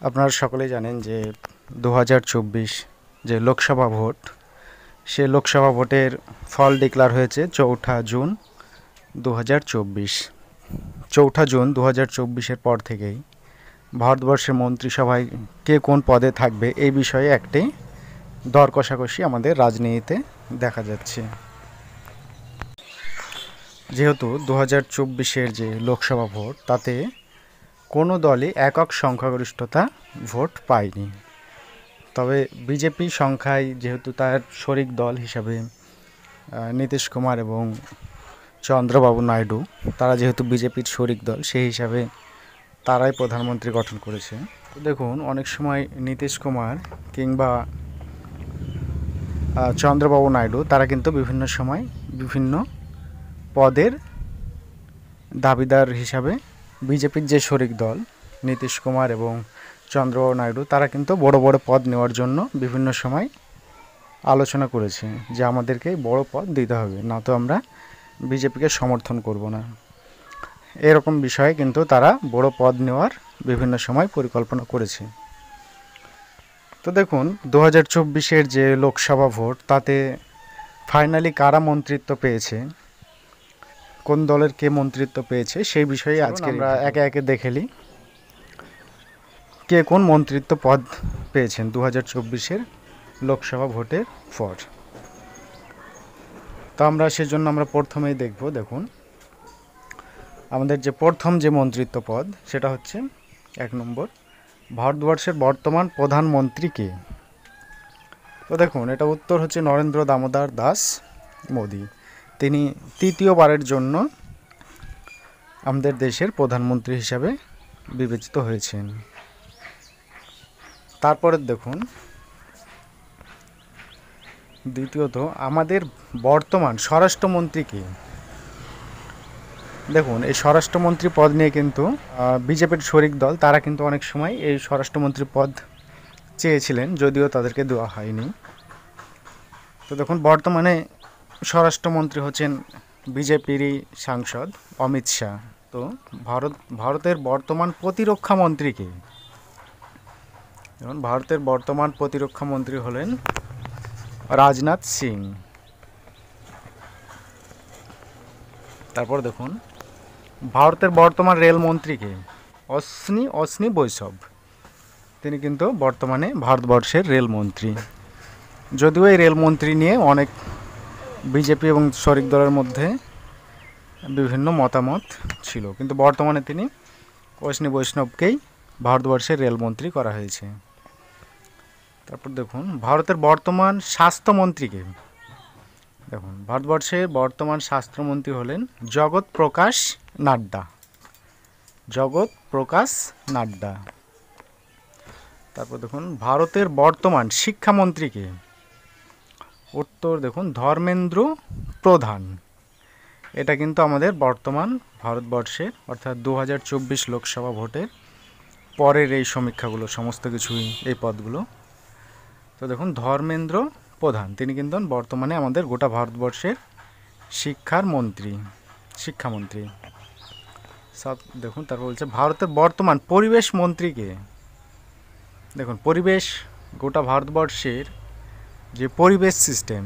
আপনারা সকলেই জানেন যে 2024 যে লোকসভা ভোট, সে লোকসভা ভোটের ফল ডিক্লার হয়েছে 4 জুন 2024। 4 জুন 2024-এর পর থেকেই ভারতবর্ষের মন্ত্রিসভায় কে কোন পদে থাকবে এই বিষয়ে একটি দর কষাকষি আমাদের রাজনীতিতে দেখা যাচ্ছে। যেহেতু 2024-এর যে লোকসভা ভোট, তাতে কোনো দলই একক সংখ্যাগরিষ্ঠতা ভোট পায়নি। তবে বিজেপি সংখ্যায়, যেহেতু তার শরিক দল হিসাবে নীতিশ কুমার এবং চন্দ্রবাবু নাইডু, তারা যেহেতু বিজেপির শরিক দল, সেই হিসাবে তারাই প্রধানমন্ত্রী গঠন করেছে। তো দেখুন, অনেক সময় নীতিশ কুমার কিংবা চন্দ্রবাবু নাইডু তারা কিন্তু বিভিন্ন সময় বিভিন্ন পদের দাবিদার হিসাবে বিজেপির যে শরিক দল নীতিশ কুমার এবং চন্দ্রবাবু নাইডু, তারা কিন্তু বড় বড় পদ নেওয়ার জন্য বিভিন্ন সময় আলোচনা করেছে যে আমাদেরকে বড় পদ দিতে হবে, না তো আমরা বিজেপিকে সমর্থন করব না। এরকম বিষয়ে কিন্তু তারা বড় পদ নেওয়ার বিভিন্ন সময় পরিকল্পনা করেছে। তো দেখুন, 2024-এর যে লোকসভা ভোট, তাতে ফাইনালি কারা মন্ত্রিত্ব পেয়েছে, কোন দলের কে মন্ত্রিত্ব পেয়েছে, সেই বিষয়ে আজকে আমরা একে একে দেখে নিই কে কোন মন্ত্রিত্ব পদ পেয়েছেন 2024-এর লোকসভা ভোটের পর। তো আমরা সেজন্য আমরা প্রথমেই দেখব, দেখুন আমাদের যে প্রথম যে মন্ত্রিত্ব পদ, সেটা হচ্ছে 1 নম্বর, ভারতবর্ষের বর্তমান প্রধানমন্ত্রী কে। তো দেখুন, এটা উত্তর হচ্ছে নরেন্দ্র দামোদর দাস মোদি। তিনি তৃতীয়বারের জন্য আমাদের দেশের প্রধানমন্ত্রী হিসাবে বিবেচিত হয়েছেন। তারপরে দেখুন, দ্বিতীয়ত আমাদের বর্তমান স্বরাষ্ট্রমন্ত্রী কে। দেখুন, এই স্বরাষ্ট্রমন্ত্রী পদ নিয়ে কিন্তু বিজেপির শরিক দল তারা কিন্তু অনেক সময় এই স্বরাষ্ট্রমন্ত্রী পদ চেয়েছিলেন, যদিও তাদেরকে দেওয়া হয়নি। তো দেখুন, বর্তমানে স্বরাষ্ট্রমন্ত্রী হচ্ছেন বিজেপিরই সাংসদ অমিত শাহ। তো ভারতের বর্তমান প্রতিরক্ষা মন্ত্রী কে? দেখুন, ভারতের বর্তমান প্রতিরক্ষা মন্ত্রী হলেন রাজনাথ সিং। তারপর দেখুন, ভারতের বর্তমান রেলমন্ত্রী কে? অশ্বিনী বৈষ্ণব। তিনি কিন্তু বর্তমানে ভারতবর্ষের রেলমন্ত্রী। যদিও এই রেলমন্ত্রী নিয়ে অনেক বিজেপি এবং শরিক দলের মধ্যে বিভিন্ন মতামত ছিল, কিন্তু বর্তমানে তিনি অশ্বিনী বৈষ্ণবকেই ভারতবর্ষের রেলমন্ত্রী করা হয়েছে। তারপর দেখুন, ভারতের বর্তমান স্বাস্থ্যমন্ত্রীকে। দেখুন, ভারতবর্ষের বর্তমান স্বাস্থ্যমন্ত্রী হলেন জগৎ প্রকাশ নাড্ডা। জগৎ প্রকাশ নাড্ডা। তারপর দেখুন, ভারতের বর্তমান শিক্ষামন্ত্রীকে। উত্তর দেখুন, ধর্মেন্দ্র প্রধান। এটা কিন্তু আমাদের বর্তমান ভারতবর্ষের, অর্থাৎ 2024 লোকসভা ভোটের পরের এই সমীক্ষাগুলো সমস্ত কিছুই এই পদগুলো। তো দেখুন, ধর্মেন্দ্র প্রধান তিনি কিন্তু বর্তমানে আমাদের গোটা ভারতবর্ষের শিক্ষামন্ত্রী। সব দেখুন, তারপর বলছে ভারতের বর্তমান পরিবেশ মন্ত্রীকে। দেখুন, পরিবেশ, গোটা ভারতবর্ষের যে পরিবেশ সিস্টেম,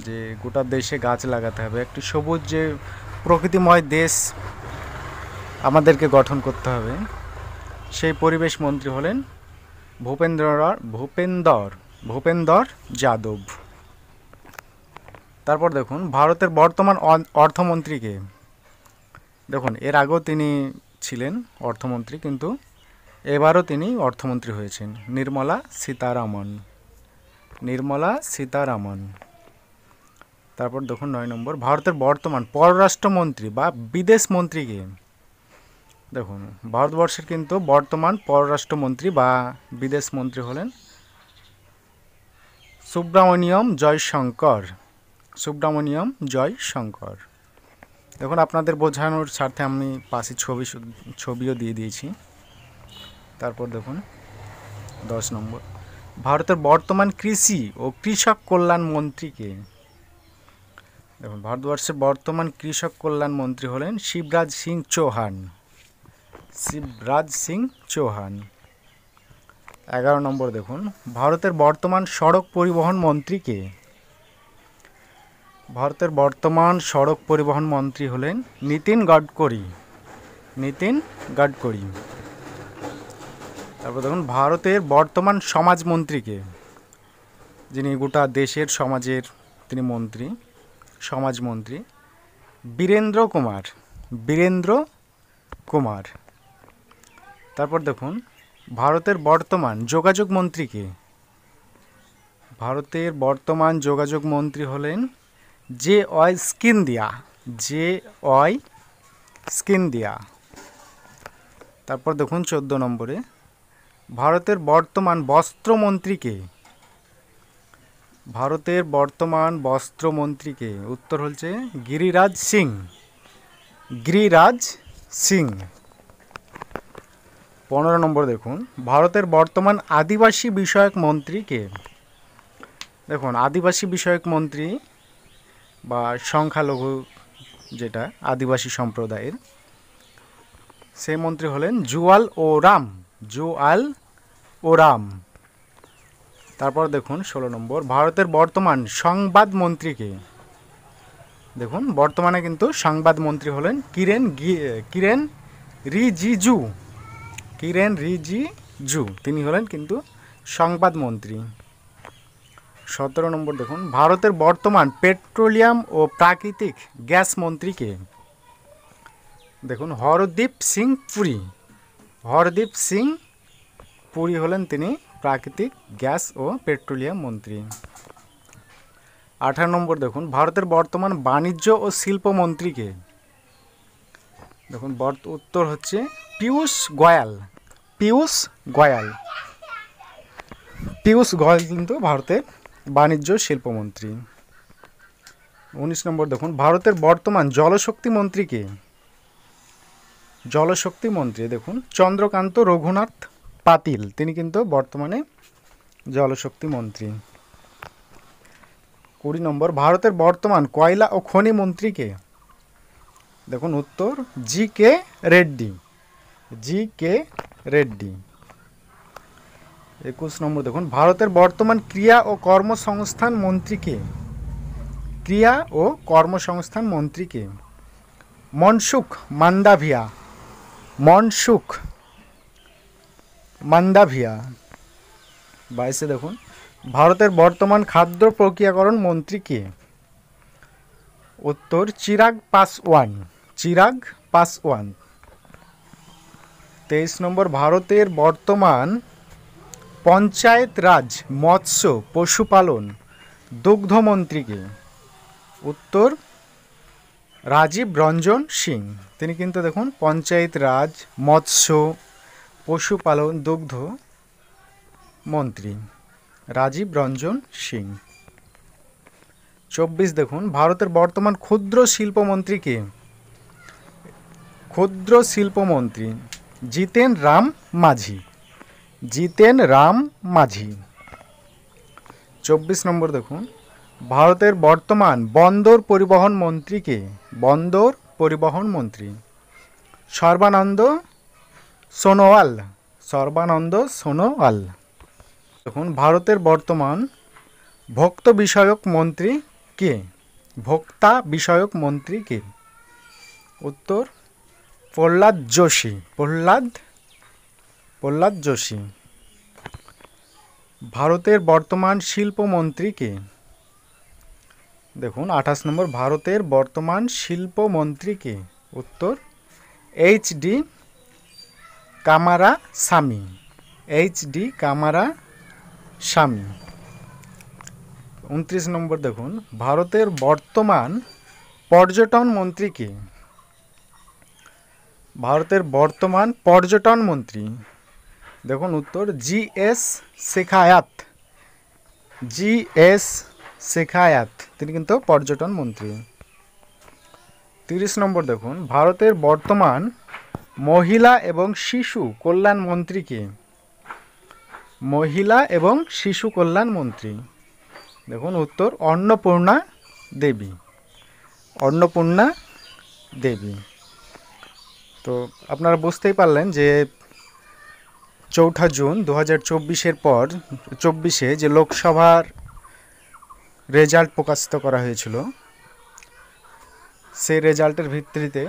যে গোটা দেশে গাছ লাগাতে হবে, একটি সবুজ যে প্রকৃতিময় দেশ আমাদেরকে গঠন করতে হবে, সেই পরিবেশ মন্ত্রী হলেন ভূপেন্দর যাদব। তারপর দেখুন, ভারতের বর্তমান অর্থমন্ত্রীকে। দেখুন, এর আগেও তিনি ছিলেন অর্থমন্ত্রী, কিন্তু এবারও তিনি অর্থমন্ত্রী হয়েছেন, নির্মলা সীতারামন। তারপর দেখুন 9 নম্বর, ভারতের বর্তমান পররাষ্ট্রমন্ত্রী বা বিদেশ মন্ত্রীকে। দেখুন, ভারতবর্ষের কিন্তু বর্তমান পররাষ্ট্রমন্ত্রী বা বিদেশ মন্ত্রী হলেন সুব্রমণিয়ম জয়শঙ্কর। দেখুন, আপনাদের বোঝানোর স্বার্থে আমি পাশে ছবিও দিয়ে দিয়েছি। তারপর দেখুন 10 নম্বর, ভারতের বর্তমান কৃষি ও কৃষক কল্যাণ মন্ত্রীকে। দেখুন, ভারতবর্ষের বর্তমান কৃষক কল্যাণ মন্ত্রী হলেন শিবরাজ সিং চৌহান। 11 নম্বর দেখুন, ভারতের বর্তমান সড়ক পরিবহন মন্ত্রী কে? ভারতের বর্তমান সড়ক পরিবহন মন্ত্রী হলেন নীতিন গডকরি। নীতিন গডকরি। তারপর দেখুন, ভারতের বর্তমান সমাজমন্ত্রী কে? যিনি গোটা দেশের সমাজের তিনি মন্ত্রী, সমাজমন্ত্রী, বীরেন্দ্র কুমার। বীরেন্দ্র কুমার। তারপর দেখুন, ভারতের বর্তমান যোগাযোগ মন্ত্রী কে? ভারতের বর্তমান যোগাযোগ মন্ত্রী হলেন জে.ওয়াই স্কিন্দিয়া। জে.ওয়াই স্কিন্দিয়া। তারপর দেখুন 14 নম্বরে, ভারতের বর্তমান বস্ত্রমন্ত্রী কে? ভারতের বর্তমান বস্ত্রমন্ত্রী কে? উত্তর হচ্ছে গিরিরাজ সিং। গিরিরাজ সিং। 15 নম্বর দেখুন, ভারতের বর্তমান আদিবাসী বিষয়ক মন্ত্রী কে? দেখুন, আদিবাসী বিষয়ক মন্ত্রী বা সংখ্যালঘু যেটা আদিবাসী সম্প্রদায়ের, সেই মন্ত্রী হলেন জুয়াল ওরাম। জুয়াল ওরাম। তারপর দেখুন 16 নম্বর, ভারতের বর্তমান সংবাদ মন্ত্রী কে? দেখুন, বর্তমানে কিন্তু সংবাদ মন্ত্রী হলেন কিরেন রিজিজু। কিরেন রিজিজু তিনি হলেন কিন্তু সংবাদ মন্ত্রী। 17 নম্বর দেখুন, ভারতের বর্তমান পেট্রোলিয়াম ও প্রাকৃতিক গ্যাস মন্ত্রী কে? দেখুন, হরদীপ সিং পুরী। হরদীপ সিং পুরী হলেন তিনি প্রাকৃতিক গ্যাস ও পেট্রোলিয়াম মন্ত্রী। 18 নম্বর দেখুন, ভারতের বর্তমান বাণিজ্য ও শিল্প মন্ত্রী কে? দেখুন, উত্তর হচ্ছে পীযূষ গোয়াল। পীযূষ গোয়াল। পীযূষ গোয়াল কিন্তু ভারতের বাণিজ্য শিল্পমন্ত্রী। 19 নম্বর দেখুন, ভারতের বর্তমান জলশক্তি মন্ত্রী কে? জলশক্তি মন্ত্রী দেখুন চন্দ্রকান্ত রঘুনাথ পাতিল, তিনি কিন্তু বর্তমানে জলশক্তি মন্ত্রী। 20 নম্বর, ভারতের বর্তমান কয়লা ও খনি মন্ত্রী কে? দেখুন, উত্তর জি.কে. রেড্ডি। জি.কে. রেড্ডি। 21 নম্বর দেখুন, ভারতের বর্তমান ক্রিয়া ও কর্মসংস্থান মন্ত্রী কে? ক্রিয়া ও কর্মসংস্থান মন্ত্রী কে? মনসুখ মান্দাভিয়া। মনসুখ মান্দাভিয়া। 22 দেখুন, ভারতের বর্তমান খাদ্য প্রক্রিয়াকরণ মন্ত্রী কে? উত্তর চিরাগ পাসওয়ান। চিরাগ পাসওয়ান। 23 নম্বর, ভারতের বর্তমান পঞ্চায়েত রাজ, মৎস্য, পশুপালন, দুগ্ধমন্ত্রী কে? উত্তর রাজীব রঞ্জন সিং। তিনি কিন্তু দেখুন পঞ্চায়েত রাজ, মৎস্য, পশুপালন, দুগ্ধ মন্ত্রী রাজীব রঞ্জন সিং। 24 দেখুন, ভারতের বর্তমান ক্ষুদ্র শিল্পমন্ত্রী কে? ক্ষুদ্র শিল্পমন্ত্রী জিতেন রাম মাঝি। জিতেন রাম মাঝি। 24 নম্বর দেখুন, ভারতের বর্তমান বন্দর পরিবহন মন্ত্রী কে? বন্দর পরিবহন মন্ত্রী সর্বানন্দ সোনোয়াল। সর্বানন্দ সোনোয়াল। দেখুন, ভারতের বর্তমান ভোক্তা বিষয়ক মন্ত্রী কে? ভোক্তা বিষয়ক মন্ত্রী কে? উত্তর প্রহ্লাদ যোশী। প্রহ্লাদ যোশী। ভারতের বর্তমান শিল্পমন্ত্রী কে? দেখুন 28 নম্বর, ভারতের বর্তমান শিল্পমন্ত্রী কে? উত্তর এইচ.ডি. কামারা স্বামী। এইচ.ডি. কামারা স্বামী। 29 নম্বর দেখুন, ভারতের বর্তমান পর্যটন মন্ত্রী কে? ভারতের বর্তমান পর্যটন মন্ত্রী দেখুন উত্তর জি.এস. শেখায়াত। জি.এস. শেখায়াত তিনি কিন্তু পর্যটন মন্ত্রী। 30 নম্বর দেখুন, ভারতের বর্তমান মহিলা এবং শিশু কল্যাণ মন্ত্রী কে? মহিলা এবং শিশু কল্যাণ মন্ত্রী দেখুন উত্তর অন্নপূর্ণা দেবী। অন্নপূর্ণা দেবী। তো আপনারা বুঝতেই পারলেন যে চৌঠা জুন 2024-এর পর 24-এ যে লোকসভার রেজাল্ট প্রকাশিত করা হয়েছিল, সেই রেজাল্টের ভিত্তিতে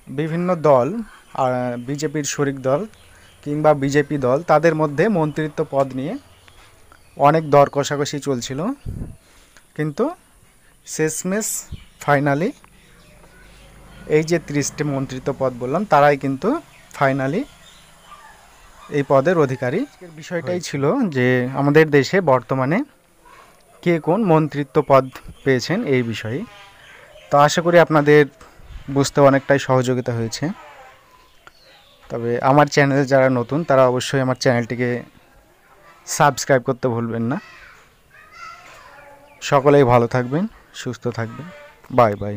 বিভিন্ন দল, বিজেপির শরিক দল কিংবা বিজেপি দল, তাদের মধ্যে মন্ত্রিত্ব পদ নিয়ে অনেক দর কষাকষি চলছিল। কিন্তু শেষমেশ ফাইনালি এই যে 30টি মন্ত্রিত্ব পদ বললাম, তারাই কিন্তু ফাইনালি এই পদের অধিকারী। বিষয়টাই ছিল যে আমাদের দেশে বর্তমানে কে কোন মন্ত্রিত্ব পদ পেয়েছেন এই বিষয়ে। তো আশা করি আপনাদের বুঝতে অনেকটাই সহযোগিতা হয়েছে। তবে আমার চ্যানেলে যারা নতুন, তারা অবশ্যই আমার চ্যানেলটিকে সাবস্ক্রাইব করতে ভুলবেন না। সকলেই ভালো থাকবেন, সুস্থ থাকবেন। Bye bye.